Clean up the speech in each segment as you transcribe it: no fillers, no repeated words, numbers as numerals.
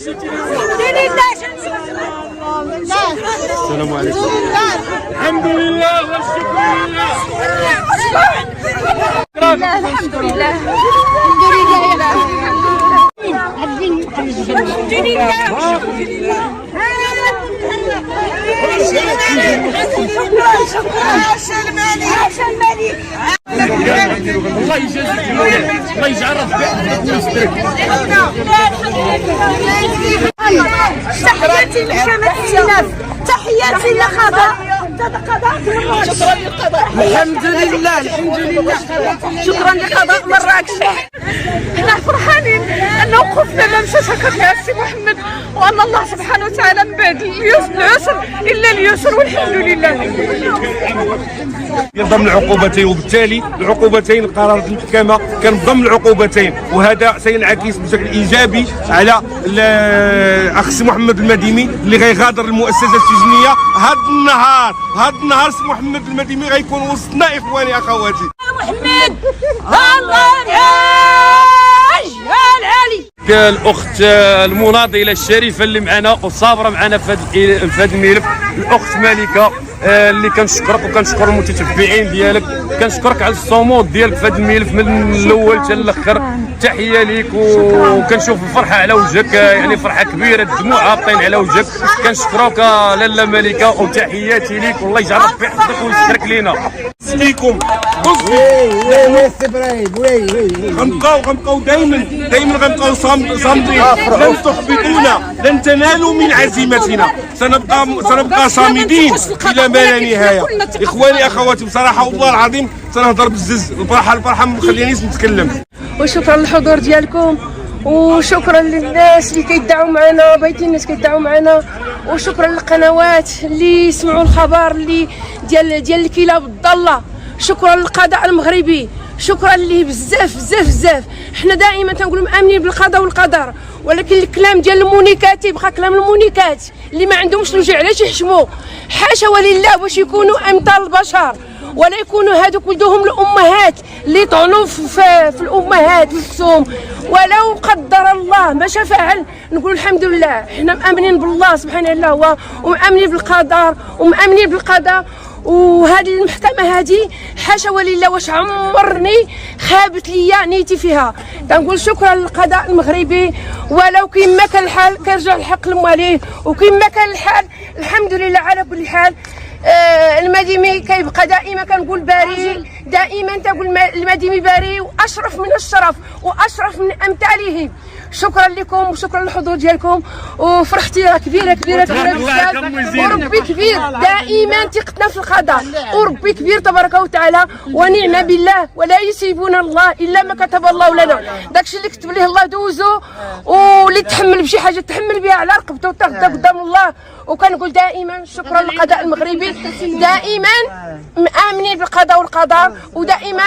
السلام عليكم. الحمد لله والشكر لله. الحمد لله. الله يجازيك الله يجعل ربي يسترك. تحياتي لحماة الناس، تحياتي لقضاء الحمد لله الحمد لله. شكرا لقضاء مراكش. احنا فرحانين ان وقفنا امام شاشة يا سي محمد، وان الله سبحانه وتعالى من بعد العسر الا اليسر، والحمد لله. ضمن العقوبتين، وبالتالي العقوبتين قرارات المحكمه كان ضمن العقوبتين، وهذا سينعكس بشكل ايجابي على الاخ سي محمد المديمي اللي غيغادر المؤسسه السجنيه. هذا النهار سي محمد المديمي غيكون وسطنا اخواني اخواتي. محمد الله يعيش العالي. الاخت المناضله الشريفه اللي معنا وصابره معنا في هذا الملف، الاخت ملكه اللي كنشكرك وكنشكر المتتبعين ديالك، كنشكرك على الصمود ديالك في هذا الملف من الاول حتى الاخر. تحيه ليك وكنشوف الفرحه على وجهك، يعني فرحه كبيره، الدموع هابطين على وجهك. كنشكروك لاله ملكه وتحياتي ليك، والله يجعل ربي يحفظك ويسترك لينا. فيكم غنبقاو دائما غنبقاو صامدين، لن تحبطونا، لن تنالوا من عزيمتنا، سنبقى صامدين الى ما لا نهايه. اخواني اخواتي بصراحه والله العظيم سنهضر بالزز، الفرحه ما مخلينيش نتكلم. وشكرا للحضور ديالكم، وشكرا للناس اللي كيدعوا معنا، بيتي الناس كيدعوا معنا، وشكرا للقنوات اللي يسمعوا الخبر اللي ديال الكلاب الضاله. شكرا للقضاء المغربي، شكرا ليه بزاف بزاف بزاف. حنا دائما تنقولوا مامنين بالقضاء والقدر، ولكن الكلام ديال المونيكات يبقى كلام المونيكات اللي ما عندهمش الوجع علاش يحشموا. حاشا ولله باش يكونوا امثال البشر، ولا يكونوا هذوك ولدوهم الامهات اللي طعنوا في الامهات والكسوم. ولو قدر الله ما شاء فعل نقول الحمد لله. حنا مامنين بالله سبحانه الله هو، ومامنين بالقدر ومامنين بالقضاء. وهذه المحكمه هذه حاشا ولله واش عمرني خابت ليا نيتي فيها. تنقول شكرا للقضاء المغربي، ولو كيما كان الحال كيرجع الحق لمواليه، وكيما كان الحال الحمد لله على كل حال. المديمي كيبقى دائما كنقول بريء، دائما تقول المديمي بريء واشرف من الشرف واشرف من امثاله. شكرا لكم وشكرا للحضور ديالكم، وفرحتي راه كبيره كبيره كبيره بزاف، وربي كبير دائما ثقتنا في القضاء، وربي كبير تبارك وتعالى، ونعم بالله، ولا يصيبنا الله الا ما كتب الله لنا. داكشي اللي كتب ليه الله دوزو، واللي تحمل بشي حاجه تحمل بها على رقبته وتغدا قدام الله. وكنقول دائما شكرا للقضاء المغربي، دائما مآمنين بالقضاء والقدر، ودائما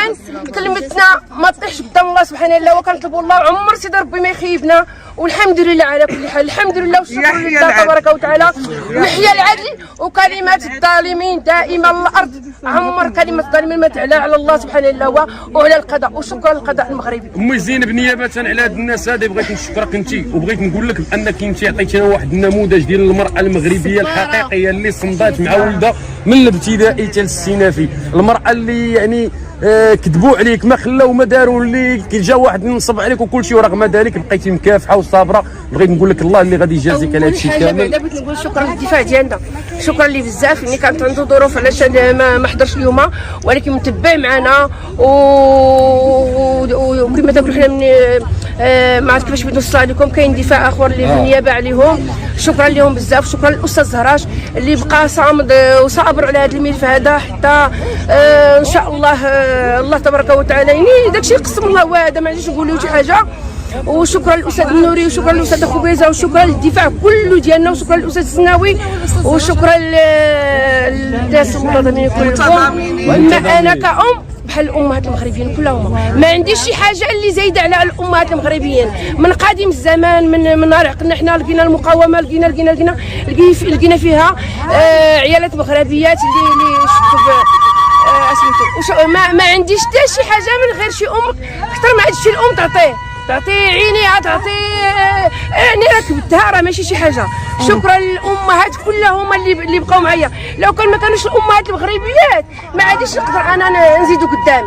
كلمتنا ما تطيحش قدام الله سبحانه الله، وكنطلبوا الله عمر سيدي ربي ما يخيبنا. والحمد لله على كل حال، الحمد لله والشكر لله تبارك وتعالى. ويحيى العدل، وكلمات الظالمين دائما الارض، عمر كلمه الظالمين ما تعلى على الله سبحانه الله وعلى القضاء. وشكرا للقضاء المغربي. امي زينب نيابه على هاد الناس هذه بغيت نشكرك انت، وبغيت نقول لك بانك انت عطيتينا واحد النموذج ديال المراه المغربيه الحقيقيه اللي صمدات مع ولدها من الابتدائي حتى للسينافي. المراه اللي يعني كذبوا عليك، ما خلاو ما داروا، اللي جا واحد نصب عليك وكل شيء، ورغم ذلك بقيتي مكافحه وصابره. بغيت نقول لك الله اللي غادي يجازيك على هذا الشيء كامل. بغيت نقول شكرا للدفاع ديالنا، شكرا ليه بزاف، اللي كانت عنده ظروف علاش ما حضرش اليوم، ولكن متبع معنا. وكما تقولوا حنا ما عرفت كيفاش بغيت نوصل لكم، كاين دفاع اخر اللي بالنيابه عليهم. شكرا لهم بزاف، شكرا للاستاذ زهراج اللي بقى صامد وصابر على هذا الملف هذا حتى ان شاء الله الله تبارك وتعالى. يعني داكشي قسم الله وهذا، ما عنديش نقول له شي حاجه. وشكرا للاستاذ النوري، وشكرا للاستاذ خوبيزه، وشكرا للدفاع كله ديالنا، وشكرا للاستاذ السناوي، وشكرا للناس المنظمين كلهم. واما انا كأم بحال الامهات المغربيين كلهم، ما عنديش شي حاجه اللي زايده على الامهات المغربيين. من قديم الزمان، من نهار عقلنا حنا لقينا المقاومه، لقينا فيها عيالات مغربيات اللي اسميتو. ما عنديش حتى شي حاجه من غير شي ام، اكثر ما هادشي الام تعطيه. تعطي عينيها، تعطي يعني ركبتها، راه ماشي شي حاجه. شكرا للامهات كلهم اللي بقاو معايا. لو كان ما كانوش الامهات المغربيات ما عادش نقدر انا نزيدو قدام.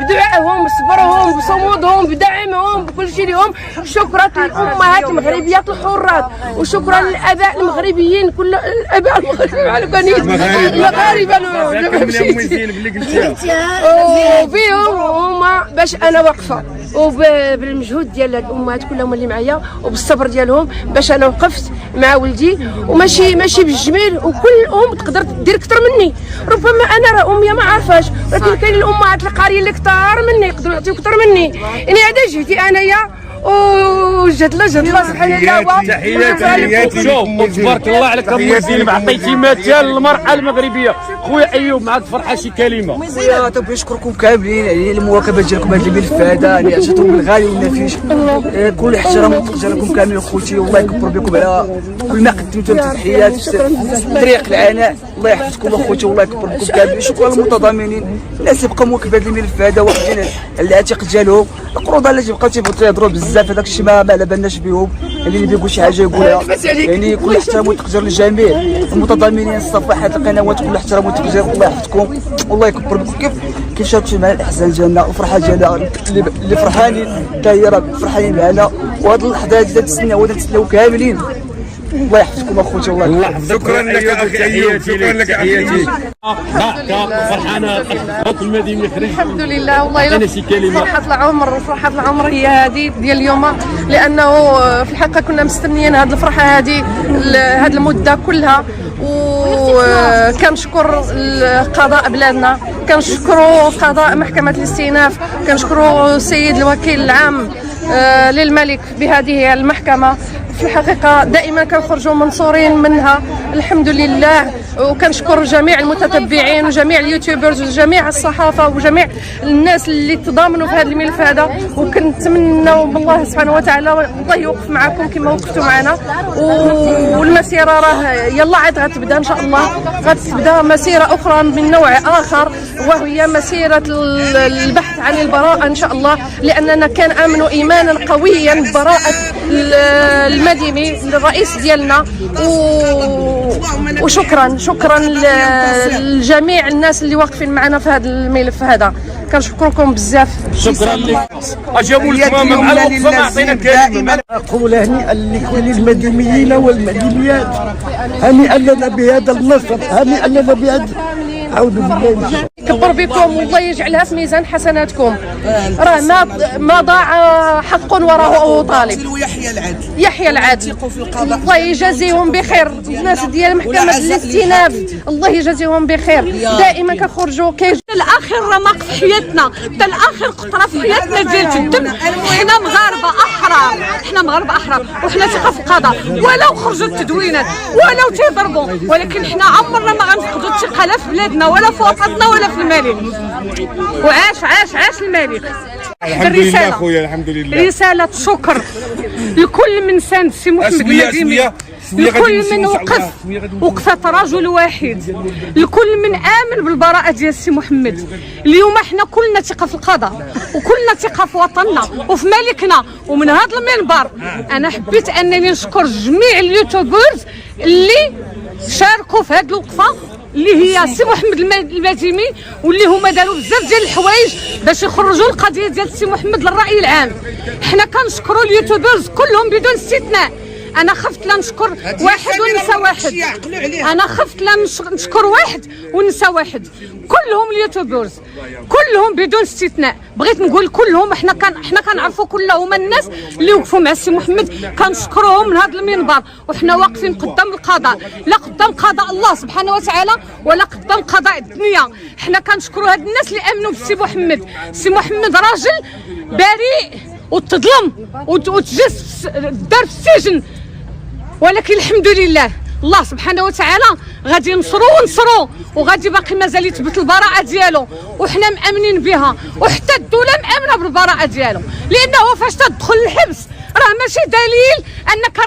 بدعائهم، بصبرهم، بصمودهم، بدعمهم، بكل شيء لهم. شكرا للامهات المغربيات الحرات، وشكرا للاباء المغربيين، كل الاباء المغاربه وفيهم هما باش انا واقفه، وبالمجهود ديال الامهات كلهم اللي معايا وبالصبر ديالهم باش انا وقفت مع ولدي. وماشي بالجميل، وكل ام تقدر دير اكثر مني. ربما انا راه امي ما عارفاش، ولكن كاين الامهات القاريه اللي كثار مني يقدروا يعطيو اكثر مني. يعني هذا جهدي انايا وجد الله سبحان الله. تحياتي شوف تبارك الله عليك ام زينب، عطيتي مثال للمراه المغربيه. خويا ايوب معك فرحه شي كلمه. خويا تبغي نشكركم كاملين على المواكبه ديالكم هذه الملفاده اللي عطيتهم الغالي والنفيس. كل احترام وتقدير لكم كاملين خوتي، والله يكبر بكم على كل ما قدمتم تضحيات في طريق العناء. الله يحفظكم اخوتي والله يكبر بكم كاملين. شكرا للمتضامنين، الناس اللي بقاو مواكبه هذه الملفاده واخدين على العتيق ديالهم. القروض اللي بقاو تيهضروا بزاف هذاك الشيء ما على بالناش بهم. اللي بيقول شي حاجه يقولها. يعني كل احترام وتقدير للجميع المتضامنين الصفحات القنوات، كل احترام وتقدير. الله يحفظكم والله يكبر بكم. كيف شاركتوا معنا الاحزان ديالنا والفرحه ديالنا اللي فرحانين حتى هي راه فرحانين معنا. وهذه اللحظات اللي تنسناو كاملين. الله يحفظكم اخوتي والله يحفظكم. شكرا لك اخي ايوب، شكرا لك اخي. فرحانه خوك المدينه خرج. الحمد لله والله فرحة العمر، وفرحة العمر هي هذه ديال اليوم، لانه في الحقيقه كنا مستنيين هذه الفرحه هذه المده كلها. وكنشكر قضاء بلادنا، كنشكروا قضاء محكمه الاستئناف، كنشكروا السيد الوكيل العام للملك بهذه المحكمه. في الحقيقه دائما كنخرجوا منصورين منها الحمد لله. وكنشكر جميع المتتبعين وجميع اليوتيوبرز وجميع الصحافه وجميع الناس اللي تضامنوا في هذا الملف هذا. وكنتمنوا من الله سبحانه وتعالى الله يوقف معكم كما وقفتوا معنا. والمسيره راه يلا عاد غتبدا ان شاء الله، غتبدا مسيره اخرى من نوع اخر، وهي مسيره البحث عن البراءه ان شاء الله، لاننا كنامنوا ايمانا قويا ببراءه المديمي الرئيس ديالنا. وشكرا لجميع الناس اللي واقفين معنا في هذا الملف هذا. كنشكركم بزاف. شكرا لك. اجابوا لكم مع الوقفه، ما عطينا كلمه. اقول هنيئا لكل المديميين والمديميات، هنيئا لنا بهذا النصر، هنيئا لنا بهذا. اعوذ بالله من الشيطان. كبر بكم والله يجعلها في ميزان حسناتكم. راه ما ضاع حق وراءه طالب. يحيى العدل الله يجازيهم بخير. الناس ديال محكمه الاستئناف الله يجازيهم بخير. دائما كنخرجوا الاخر رمق في حياتنا، حتى الاخر قطره في حياتنا ديال الدم. حنا مغاربه احرار، وحنا ثقه في القضاء. ولو خرجوا التدوينات ولو تيضربوا، ولكن حنا عمرنا ما غنفقدوا الثقه لا في بلادنا ولا في وطننا ولا في الملك. وعاش الملك. الحمد لله خويا، الحمد لله. رساله شكر لكل من ساند سي محمد المديمي، لكل من وقفة رجل واحد، لكل من آمن بالبراءة ديال السي محمد. اليوم احنا كلنا ثقة في القضاء، وكلنا ثقة في وطننا وفي ملكنا. ومن هذا المنبر أنا حبيت أنني نشكر جميع اليوتيوبرز اللي شاركوا في هذه الوقفة اللي هي السي محمد المديمي، واللي هما داروا بزاف ديال الحوايج باش يخرجوا القضية ديال السي محمد للرأي العام. حنا كنشكروا اليوتيوبرز كلهم بدون استثناء. انا خفت لا نشكر واحد وننسى واحد، انا خفت لا نشكر واحد وننسى واحد. كلهم اليوتيوبرز كلهم بدون استثناء، بغيت نقول كلهم. حنا كنعرفوا كلهم الناس اللي وقفوا مع السي محمد، كنشكروهم من هذا المنبر. وحنا واقفين قدام القضاء، لا قدام قضاء الله سبحانه وتعالى ولا قدام قضاء الدنيا. حنا كنشكروا هاد الناس اللي امنوا بالسي محمد. السي محمد راجل بريء وتظلم وتجس دار في السجن، ولكن الحمد لله الله سبحانه وتعالى غادي ونصرو، وغادي باقي مازال يثبت البراءه ديالو، وحنا مامنين بها. وحتى الدوله مامنه بالبراءه ديالو، لانه فاش تدخل الحبس راه ماشي دليل انك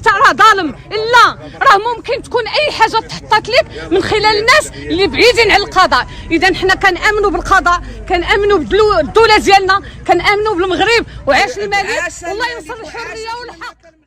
راه ظالم. لا، راه ممكن تكون اي حاجه تحطات لك من خلال الناس اللي بعيدين عن القضاء. اذا حنا كنامنوا بالقضاء، كنامنوا بالدوله ديالنا، كنامنوا بالمغرب، وعاش الملك والله ينصر الحريه والحق.